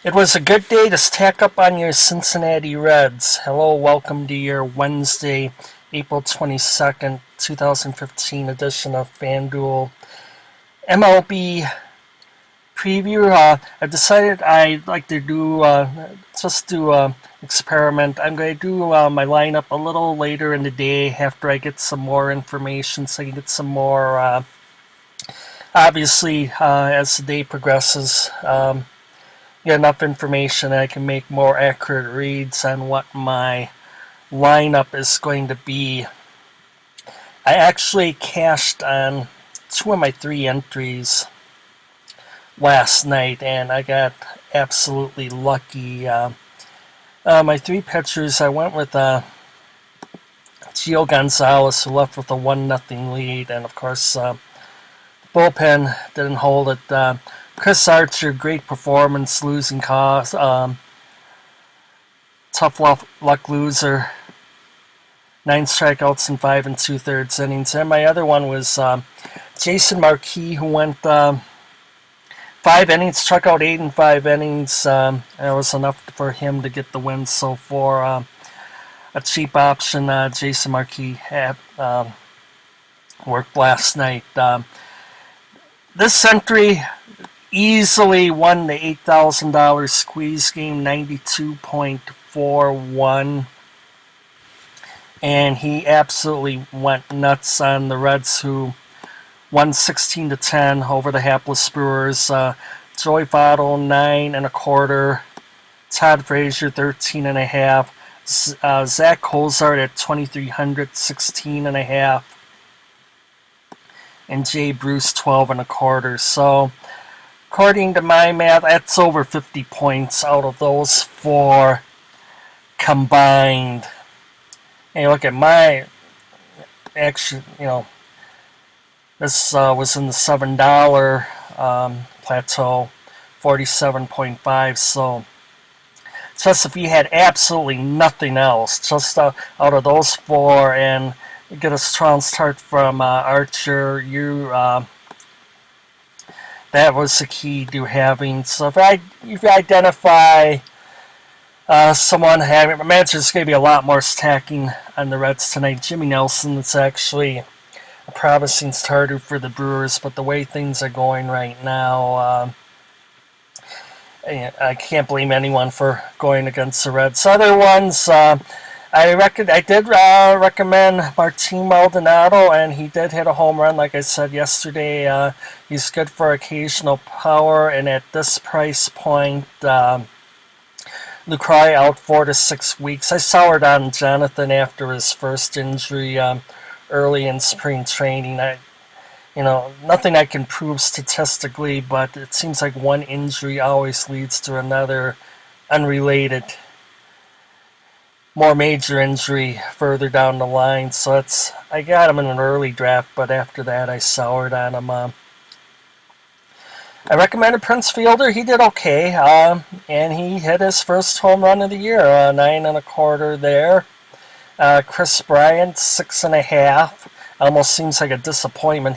It was a good day to stack up on your Cincinnati Reds. Hello, welcome to your Wednesday, April 22nd, 2015 edition of FanDuel MLB preview. I've decided I'd like to do an experiment. I'm going to do my lineup a little later in the day after I get some more information, so I can get some more, obviously, as the day progresses. Get enough information, I can make more accurate reads on what my lineup is going to be. I actually cashed on 2 of my 3 entries last night, and I got absolutely lucky. My 3 pitchers, I went with Gio Gonzalez, who left with a 1-0 lead, and of course, the bullpen didn't hold it. Chris Archer, great performance, losing cause, tough luck loser, 9 strikeouts in 5 2/3 innings. And my other one was Jason Marquis, who went 5 innings, struck out 8 in 5 innings. That was enough for him to get the win. So for a cheap option, Jason Marquis had worked last night. This entry easily won the $8,000 squeeze game, 92.41, and he absolutely went nuts on the Reds, who won 16-10 over the hapless Brewers. Joey Votto 9.25, Todd Frazier 13.5, Zach Cozart at 2,300, 16.5, and Jay Bruce 12.25. So, according to my math, that's over 50 points out of those 4 combined. And you look at my, actually, this was in the $7 plateau, 47.5. So, just if you had absolutely nothing else, just out of those 4, and you get a strong start from Archer, that was the key to having. So if you identify someone having, I imagine there's going to be a lot more stacking on the Reds tonight. Jimmy Nelson, it's actually a promising starter for the Brewers, but the way things are going right now, I can't blame anyone for going against the Reds. Other ones, I did recommend Martin Maldonado, and he did hit a home run, like I said yesterday. He's good for occasional power, and at this price point, Lucroy out 4 to 6 weeks. I soured on Jonathan after his first injury early in spring training. Nothing I can prove statistically, but it seems like one injury always leads to another unrelated, more major injury further down the line. So I got him in an early draft, but after that I soured on him. I recommended Prince Fielder. He did okay, and he hit his first home run of the year, 9.25 there. Chris Bryant, 6.5. Almost seems like a disappointment.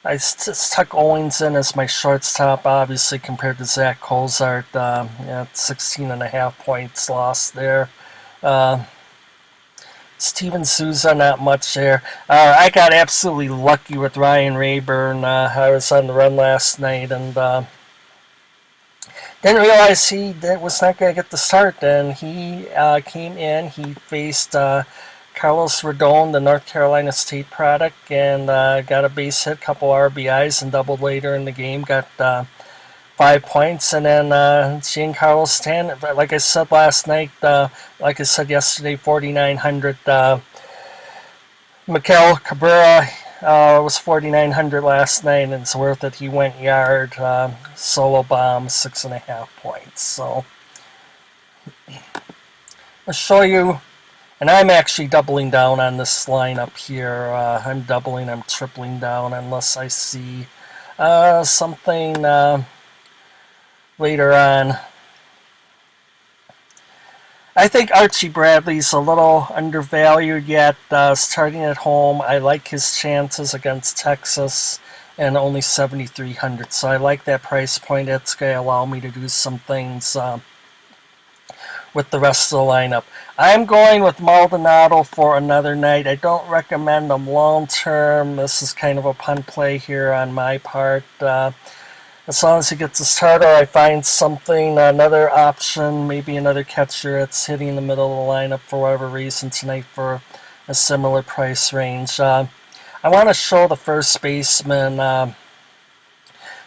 I stuck Owens in as my shortstop, obviously, compared to Zach Cozart. 16.5 points lost there. Steven Souza, not much there. I got absolutely lucky with Ryan Rayburn. I was on the run last night and didn't realize he was not going to get the start. And he came in. He faced Carlos Rodon, the North Carolina State product, and got a base hit, couple RBIs, and doubled later in the game. Got 5 points, and then Giancarlo Stanton, like I said last night, like I said yesterday, 4,900. Miguel Cabrera was 4,900 last night, and it's worth it. He went yard, solo bomb, 6.5 points. So I'll show you. And I'm actually doubling down on this lineup here. I'm tripling down unless I see something later on. I think Archie Bradley's a little undervalued yet. Starting at home, I like his chances against Texas. and only 7,300. So I like that price point. That's going to allow me to do some things with the rest of the lineup. I'm going with Maldonado for another night. I don't recommend him long term. This is kind of a punt play here on my part. As long as he gets a starter, I find something, another option, maybe another catcher that's hitting the middle of the lineup for whatever reason tonight for a similar price range. I want to show the first baseman.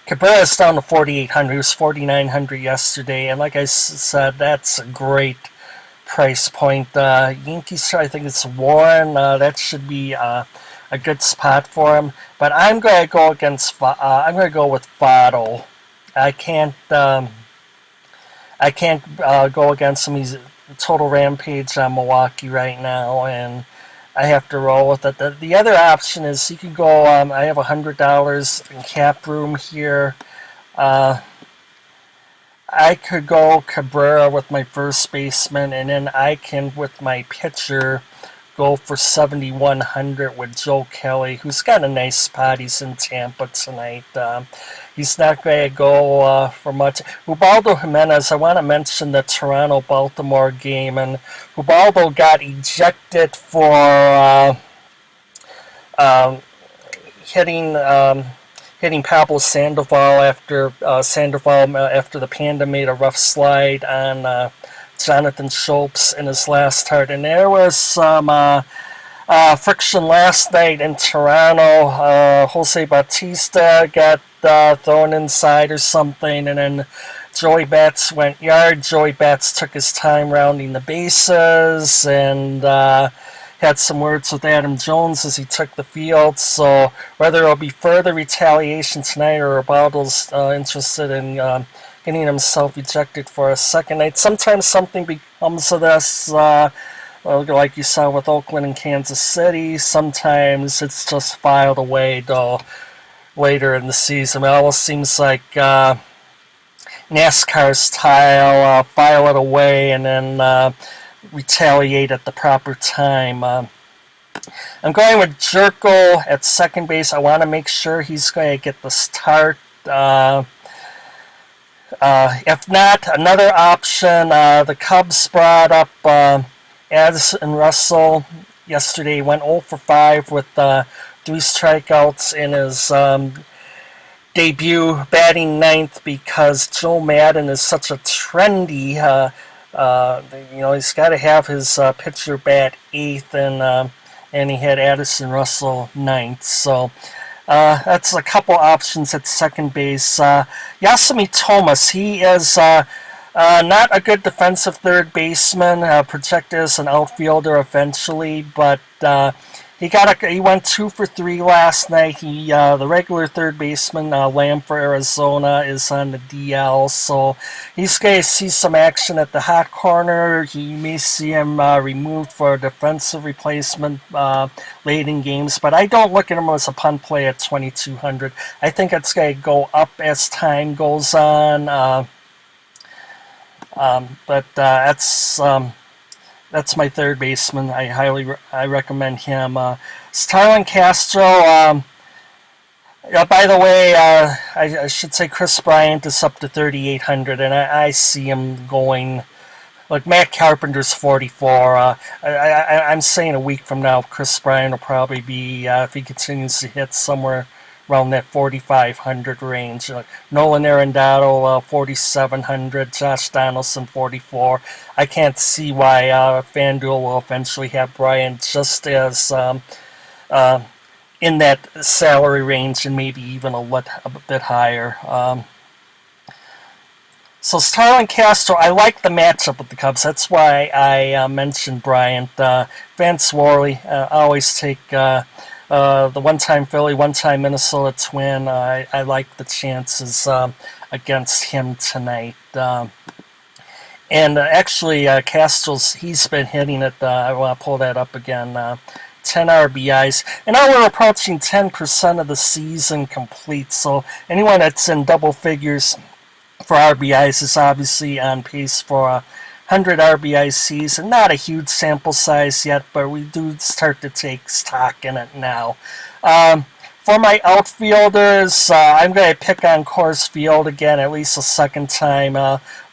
Cabrera is down to 4,800. He was 4,900 yesterday, and like I said, that's a great price point. Yankees, I think it's Warren. That should be a good spot for him. But I'm going to go against. I'm going to go with Votto. I can't. I can't go against him. He's a total rampage on Milwaukee right now, and I have to roll with it. The other option is you can go. I have $100 in cap room here. I could go Cabrera with my first baseman, and then I can, with my pitcher, go for 7,100 with Joe Kelly, who's got a nice spot. He's in Tampa tonight. He's not going to go for much. Ubaldo Jimenez, I want to mention the Toronto-Baltimore game, and Ubaldo got ejected for hitting Pablo Sandoval after after the Panda made a rough slide on Jonathan Schultz in his last start. And there was some friction last night in Toronto. Jose Bautista got thrown inside or something, and then Joey Bats went yard. Joey Bats took his time rounding the bases and had some words with Adam Jones as he took the field. So whether it'll be further retaliation tonight or Ubaldo's interested in getting himself ejected for a second night, sometimes something becomes of this. Like you saw with Oakland and Kansas City, sometimes it's just filed away though later in the season. It almost seems like NASCAR style, file it away and then retaliate at the proper time. I'm going with Jerko at second base. I want to make sure he's going to get the start. If not, another option, the Cubs brought up Addison Russell yesterday. Went 0 for 5 with 3 strikeouts in his debut, batting ninth because Joe Madden is such a trendy. He's got to have his pitcher bat eighth, and he had Addison Russell ninth. So that's a couple options at second base. Yasumi Thomas, he is not a good defensive third baseman, projected as an outfielder eventually, but he went 2 for 3 last night. The regular third baseman, Lamb for Arizona, is on the DL, so he's going to see some action at the hot corner. You may see him removed for a defensive replacement late in games, but I don't look at him as a punt play at 2,200. I think it's going to go up as time goes on. But that's my third baseman. I recommend him. Starlin Castro. By the way, I should say Chris Bryant is up to 3,800, and I see him going. Like Matt Carpenter's 44. I'm saying a week from now, Chris Bryant will probably be, if he continues to hit, somewhere around that 4,500 range. Nolan Arenado, 4,700. Josh Donaldson, 44. I can't see why FanDuel will eventually have Bryant just as in that salary range and maybe even a bit higher. So Starlin Castro, I like the matchup with the Cubs. That's why I mentioned Bryant. Vance Worley, I always take the one-time Philly, one-time Minnesota Twin. I like the chances against him tonight. And actually, Castro's, he's been hitting it. I want to pull that up again. 10 RBIs. And now we're approaching 10% of the season complete. So anyone that's in double figures for RBIs is obviously on pace for a 100 RBI season. Not a huge sample size yet, but we do start to take stock in it now. For my outfielders, I'm going to pick on Coors Field again at least a second time.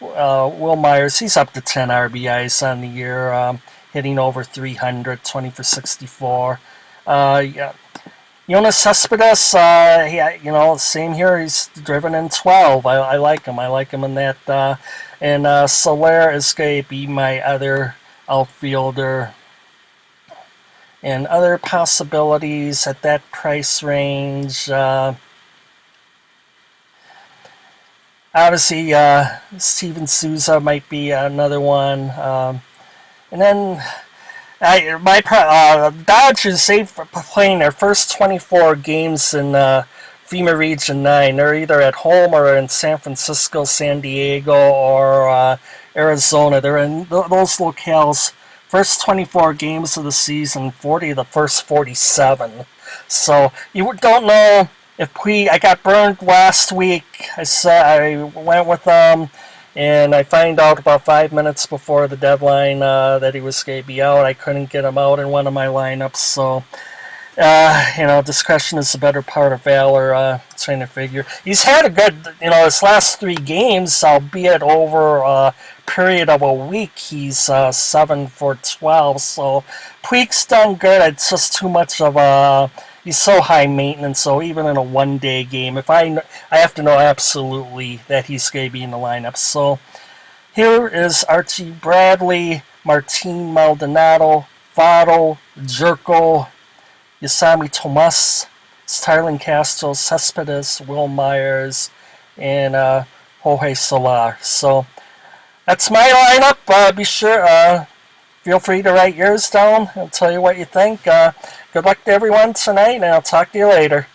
Will Myers, he's up to 10 RBIs on the year, hitting over 300, 20 for 64. Yeah. Jonas Cespedes, same here. He's driven in 12. I like him. I like him in that. And Soler is going to be my other outfielder. And other possibilities at that price range. Obviously, Steven Souza might be another one. And then Dodgers, they've playing their first 24 games in FEMA Region 9. They're either at home or in San Francisco, San Diego, or Arizona. They're in those locales. First 24 games of the season, 40 of the first 47. So you don't know if I got burned last week. I went with them. And I find out about 5 minutes before the deadline that he was going to be out. I couldn't get him out in one of my lineups. So, discretion is the better part of valor. Trying to figure. He's had a good, his last 3 games, albeit over a period of a week, he's 7 for 12. So, Puig's done good. It's just too much of a... He's so high maintenance, so even in a one-day game, if I have to know absolutely that he's going to be in the lineup. So here is Archie Bradley, Martin Maldonado, Votto, Jerko, Yasami Tomas, Starlin Castro, Cespedes, Will Myers, and Jorge Soler. So that's my lineup. Be sure... Feel free to write yours down. I'll tell you what you think. Good luck to everyone tonight, and I'll talk to you later.